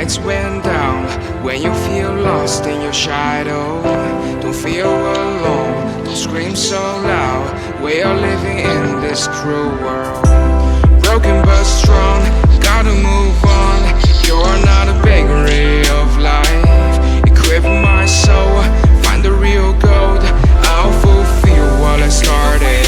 lights went down, when you feel lost in your shadow, don't feel alone, don't scream so loud. We are living in this cruel world, broken but strong, gotta move on. You're not a bakery of life, equip my soul, find the real gold. I'll fulfill what I started.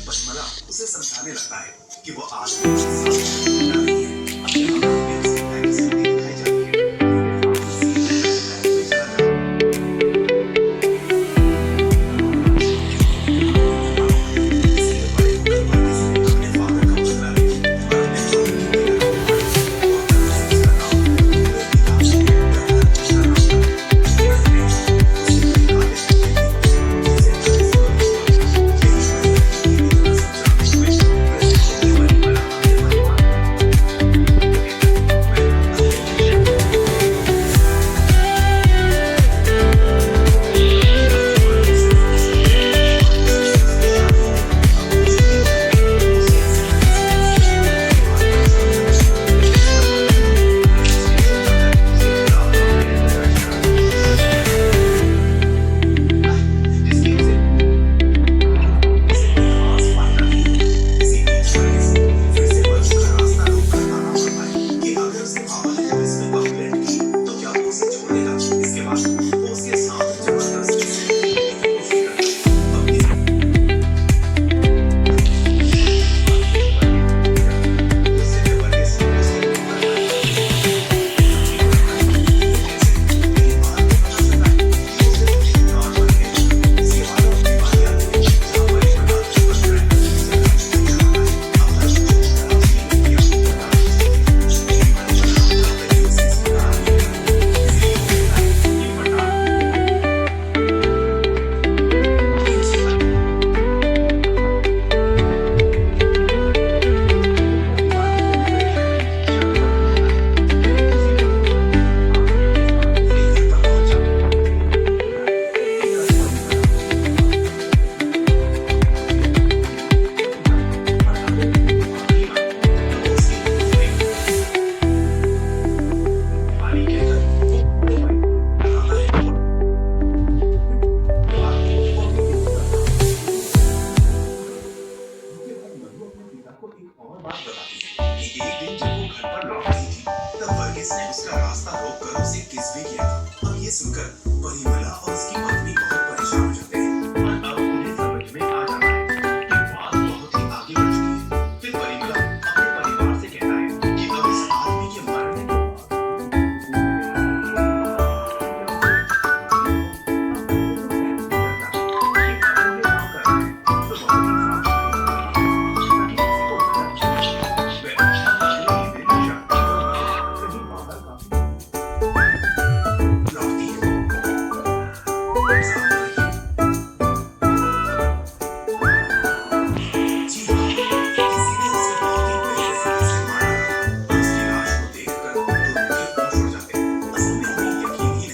Parimala उसे समझाने लगता है कि वो आदमी के साथ घूमना नहीं है। अब यहाँ पे उसे टैक्सी दिखाई जाती है। उसके साथ चला इसलिए बड़े होकर वर्गीस अपने फादर का बदला ले और अपने फादर की बेटा को मारे और तब से उसका नाम विलास है। दूसरा नाम था। इसने उसे बड़ी आदत की थी जिसे चालीस वर्ष हुआ। यही परिमला की तरह समझाते हुए परिमला अपने परिवार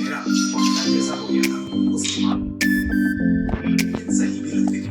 चेहरा पक्का जैसा हो गया था। उसकी माँ लेकिन सही भी लगती थी।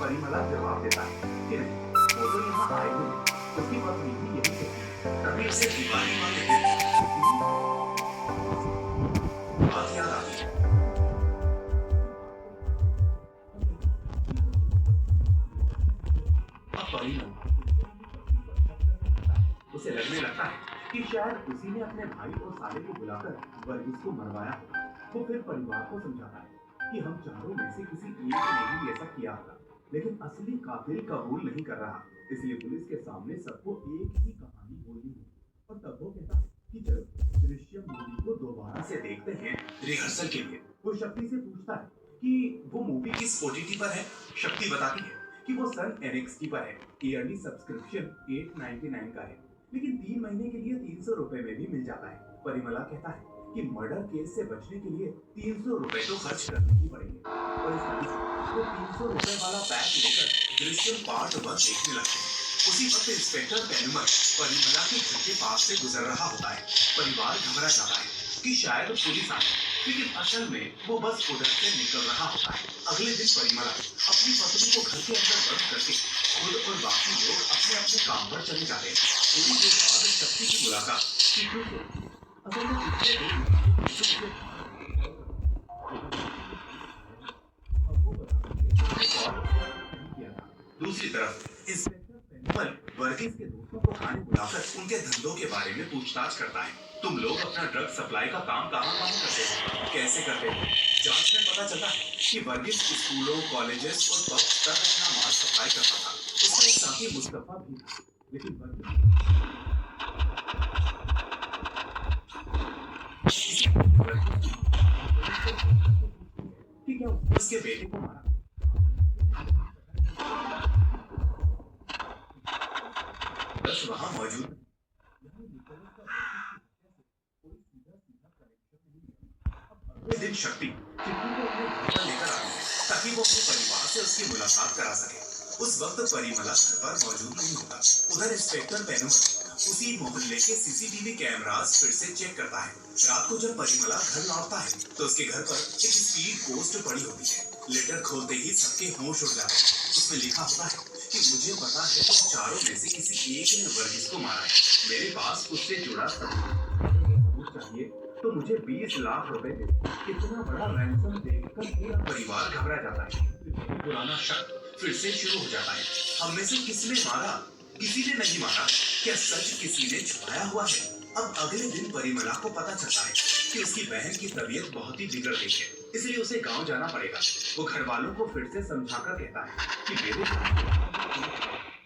परिमला जवाब देता है कि नहीं, वो तो यहाँ आए ही नहीं। उसकी पत्नी भी यही कहती है। तभी उसे दीवानी माँ के बात याद आती है। अब परिमला उसे लगने लगता है कि शायद उसी ने अपने भाई और साले को बुलाकर वर्गीस को मरवाया होगा। वो फिर परिवार को समझाता है कि हम चारों में से किसी एक ने भी ऐसा किया होगा, लेकिन असली कातिल कबूल नहीं कर रहा, इसलिए पुलिस के सामने सबको एक ही कहानी बोलनी है। और तब वो कहता है कि चलो दृश्यम मूवी को दोबारा से देखते हैं रिहर्सल के लिए। वो शक्ति से पूछता है कि वो मूवी किस ओटीटी पर है। शक्ति बताती है कि वो सन NXT पर है। ईयरली सब्सक्रिप्शन $8.99 का है, लेकिन 3 महीने के लिए 300 रुपए में भी मिल जाता है। परिमला कहता है कि मर्डर केस से बचने के लिए 300 रुपए तो खर्च करने ही पड़ेंगे, और इस वजह से वो 300 रुपए वाला पैक लेकर दृश्यम पार्ट 1 देखने लगते हैं। उसी वक्त इंस्पेक्टर पेनुमल परिमला के घर के पास से गुजर रहा होता है। परिवार घबरा जाता है कि शायद पुलिस आए, लेकिन असल में वो बस उधर से निकल रहा होता है। अगले दिन परिमला अपनी पत्नी को घर के अंदर बंद करके खुद और बाकी लोग अपने अपने काम पर चले जाते हैं। थोड़ी देर बाद शक्ति की मुलाकात चिट्टू से असल में पिछले दूसरी तरफ इंस्पेक्टर पेनुमल वर्गीस के दोस्तों को खाने बुलाकर उनके धंधों के बारे में पूछताछ करता है। तुम लोग अपना ड्रग सप्लाई का काम कहाँ करते हो, कैसे करते हो? जांच में पता चला कि वर्गीस स्कूलों, कॉलेजेस और पब्स तक अपना माल सप्लाई करता था। उसका एक साथी मुस्तफा भी था, लेकिन कि क्या उसके बेटे को मारा? बस वहां मौजूद अगले दिन शक्ति चिट्टू को अपने घर पर लेकर आई है ताकि वो अपने परिवार से उसकी मुलाकात करा सके। उस वक्त परिमला घर पर मौजूद नहीं होता। उधर इंस्पेक्टर पेनुमल उसी मोहल्ले के CCTV कैमरास फिर से चेक करता है। रात को जब परिमला घर लौटता है तो उसके घर पर एक स्पीड पोस्ट पड़ी होती है। लेटर खोलते ही सबके होश उड़ जाते हैं। उसमें लिखा होता है कि मुझे पता है तुम चारों में से किसी एक ने वर्गीस को मारा है। मेरे पास उससे जुड़ा सबूत चाहिए तो मुझे 20 लाख रुपए दे। इतना बड़ा रैंसम देखकर पूरा परिवार घबरा जाता है। पुराना शक फिर से शुरू हो जाता है। हम में से किसने मारा? किसी ने नहीं मारा। क्या सच किसी ने छुपाया हुआ है? अब अगले दिन परिमला को पता चलता है कि उसकी बहन की तबीयत बहुत ही बिगड़ गई है, इसलिए उसे गांव जाना पड़ेगा। वो घर वालों को फिर से समझाकर कहता है कि मेरे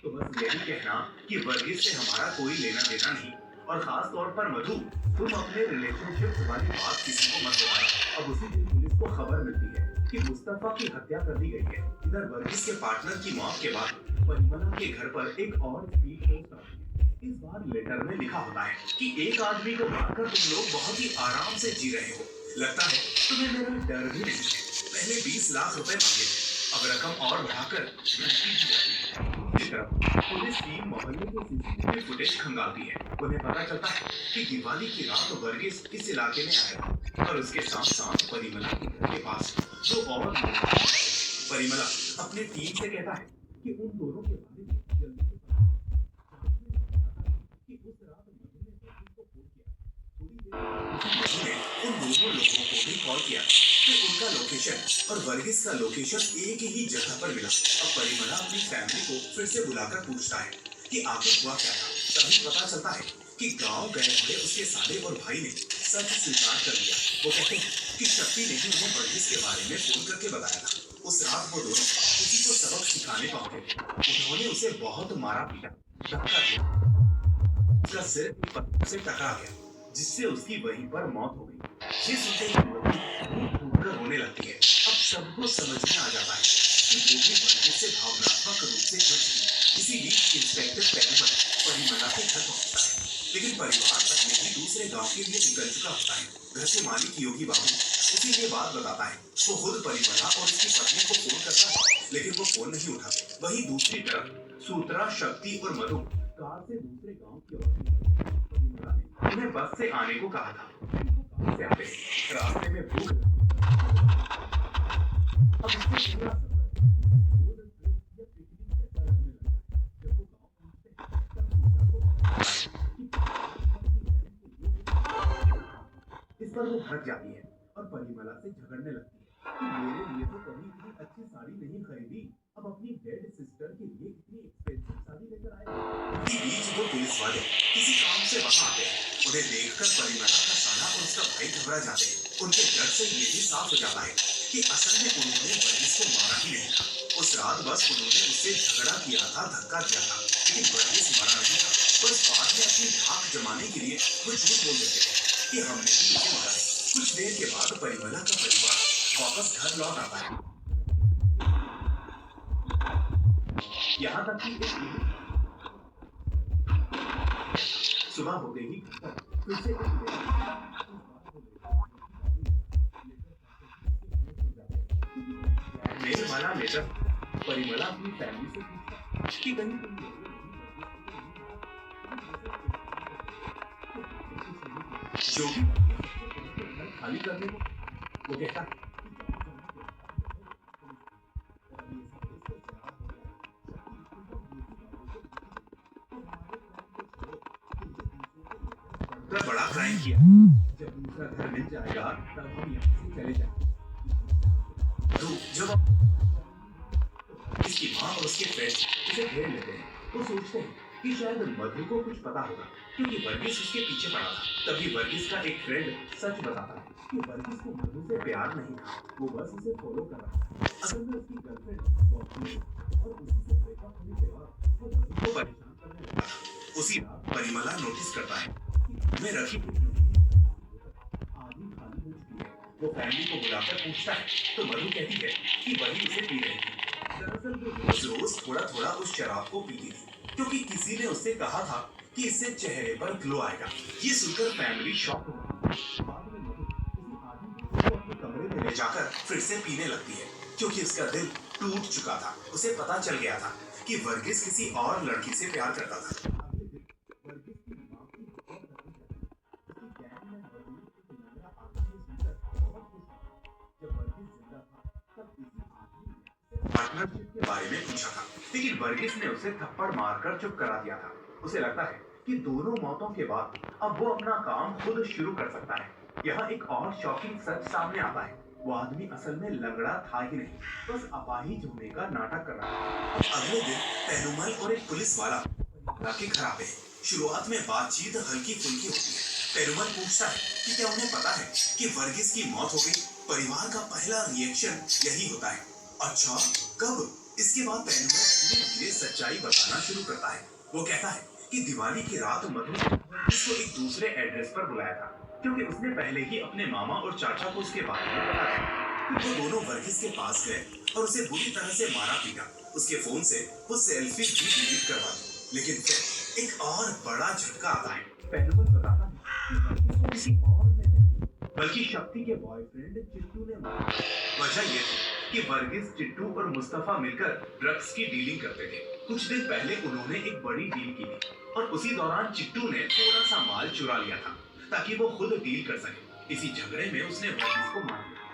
तो बस यही कहना कि वर्गीस से हमारा कोई लेना देना नहीं, और खास तौर पर मधु, तुम अपने रिलेशनशिप वाली बात किसी को मत बताना। अब उसी दिन पुलिस को खबर मिलती है कि मुस्तफा की हत्या कर दी गई है। इधर वर्गीस के पार्टनर की मौत के बाद परिमला के घर पर एक और स्पीड पोस्ट आती है। इस बार लेटर में लिखा होता है कि एक आदमी को मारकर तुम लोग बहुत ही आराम से जी रहे हो। लगता है तुम्हें मेरा डर भी नहीं है। पहले 20 लाख रुपए मांगे, अब रकम और बढ़ाकर 20 दी जाती है। दूसरी तरफ पुलिस टीम मोहल्ले के CCTV फुटेज खंगालती है। उन्हें पता चलता है कि दिवाली की रात वर्गीस इस इलाके में आया था, और उसके साथ साथ परिमला के घर के पास जो और परिमला अपने टीम से कहता है कि उन दोनों के बारे में जल्दी से पता जानने लग गया था कि उस रात मधु ने वर्गीस को फोन किया। थोड़ी देर बाद मधु ने उन दोनों लोगों को भी कॉल किया। फिर उनका लोकेशन और वर्गीस का लोकेशन एक ही जगह पर मिला। अब परिमला अपनी फैमिली को फिर से बुलाकर पूछता है कि आखिर हुआ क्या था। तभी पता चलता है कि गांव गए हुए उसके साले और भाई ने सच स्वीकार कर लिया। वो कहते हैं कि शक्ति ने ही उन्हें वर्गीस के बारे में फोन करके बताया था। उस रात वो दोनों किसी को सबक सिखाने पहुंचे थे। उन्होंने उसे बहुत मारा पीटा, धक्का दिया, उसका सिर एक पत्थर से टकरा गया, जिससे उसकी वहीं पर मौत हो गई। ये सुनते ही मधु फूटकर रोने लगती है। अब सबको समझ में आ जाता है कि वो भी वर्गीस से भावनात्मक रूप से जुड़ चुकी है। इसी बीच इंस्पेक्टर पेरुमल परिमला के घर पहुंचता है, लेकिन परिवार पहले ही दूसरे गांव के लिए निकल चुका होता है। घर के मालिक योगी बाबू उसी ये बात बताता है। वो खुद परिमला और उसकी पत्नी को फोन करता है, लेकिन वो फोन नहीं उठाते। वहीं दूसरी तरफ सूत्रा, शक्ति और मधु कार से दूसरे गांव की ओर निकलते हैं। परिमला ने उन्हें बस से आने को कहा था। वो कार से आते रास्ते में भूख लगी। अब इससे पूरा सफर रोड ट्रिप या पिकनिक जैसा लगने लगता है। जब वो गांव पहुंचते हैं तब सूत्रा को पता है कि इस पर वो भड़क जाती है और परिमला से झगड़ने लगती है कि मेरे लिए तो कभी इतनी अच्छी साड़ी नहीं खरीदी, अब अपनी डेड सिस्टर के लिए इतनी एक्सपेंसिव साड़ी लेकर आए। इसी बीच वो पुलिस वाले किसी काम से वहां आते हैं। उन्हें देखकर परिमला का साला और उसका भाई घबरा जाते हैं। उनके डर से ये भी साफ हो जाता है कि असल में उन्होंने वर्गीस को मारा ही नहीं था। उस रात बस उन्होंने उससे झगड़ा किया था, धक्का दिया था, लेकिन वर्गीस मरा नहीं था। बस बाद में अपनी धाक जमाने के लिए वो झूठ बोल देते हैं कि हमने ही उसे मारा है। कुछ देर के बाद परिमला का परिवार वापस घर लौट आता है। यहाँ तक कि सुबह होते ही फिर से मेल वाला लेटर परिमला अपनी फैमिली से पूछता कि कहीं तुम जो भी खाली करने को वो कहता है बड़ा क्राइम किया। जब दूसरा घर मिल जाएगा तब हम यहाँ से चले जाएंगे। जब इसकी माँ और उसके फ्रेंड्स उसे घेर लेते हैं तो सोचते हैं कि शायद मधु को कुछ पता होगा, क्योंकि वर्गीस उसके पीछे पड़ा था। तभी वर्गीस का एक फ्रेंड सच बताता है कि वर्गीस को मधु से प्यार नहीं था, वो बस उसे फॉलो कर रहा था। असल में उसकी गर्लफ्रेंड और उसी से ब्रेकअप होने के बाद वो मधु को परेशान करने लगा था। उसी रात परिमला नोटिस करता है कि मैं रखी आधी खाली हो चुकी है। वो फैमिली को बुलाकर पूछता है तो मधु कहती है कि वही उसे पी रही थी। दरअसल वो रोज थोड़ा थोड़ा उस शराब को पीती थी, क्योंकि किसी ने उससे कहा था कि इससे चेहरे पर ग्लो आएगा। ये सुनकर फैमिली शॉक हो गई। बाद में मधु किसी आदमी को अपने कमरे में ले जाकर फिर से पीने लगती है, क्योंकि उसका दिल टूट चुका था। उसे पता चल गया था कि वर्गीस किसी और लड़की से प्यार करता था। पार्टनरशिप के बारे में पूछा था, लेकिन वर्गीस ने उसे थप्पड़ मारकर चुप करा दिया था। उसे लगता है कि दोनों मौतों के बाद अब वो अपना काम खुद शुरू कर सकता है। यहाँ एक और शॉकिंग सच सामने आता है। वो आदमी असल में लंगड़ा था ही नहीं, बस अपाहिज होने का नाटक कर रहा था। अगले दिन पेरुमल और एक पुलिस वाला के घर आते हैं। शुरुआत में बातचीत हल्की फुल्की होती है। पेरुमल पूछता है कि क्या उन्हें पता है कि वर्गीस की मौत हो गई। परिवार का पहला रिएक्शन यही होता है, अच्छा कब? इसके बाद पेरुमल धीरे धीरे सच्चाई बताना शुरू करता है। वो कहता है कि दिवाली की रात मधु ने उसको एक दूसरे एड्रेस पर बुलाया था, क्योंकि उसने पहले ही अपने मामा और चाचा को उसके बारे में बताया था। फिर वो दोनों वर्गीस के पास गए और उसे बुरी तरह से मारा पीटा। उसके फोन से वो सेल्फी भी डिलीट करवा दी। लेकिन फिर एक और बड़ा झटका आता है। पेरुमल बताता है कि वर्गीस को किसी और ने नहीं, बल्कि शक्ति के बॉयफ्रेंड चिट्टू ने मारा। वजह यह थी कि वर्गीस, चिट्टू और मुस्तफा मिलकर ड्रग्स की डीलिंग करते थे। कुछ दिन पहले उन्होंने एक बड़ी डील की थी और उसी दौरान चिट्टू ने थोड़ा सा माल चुरा लिया था ताकि वो खुद डील कर सके। इसी झगड़े में उसने वर्गीस को मार दिया।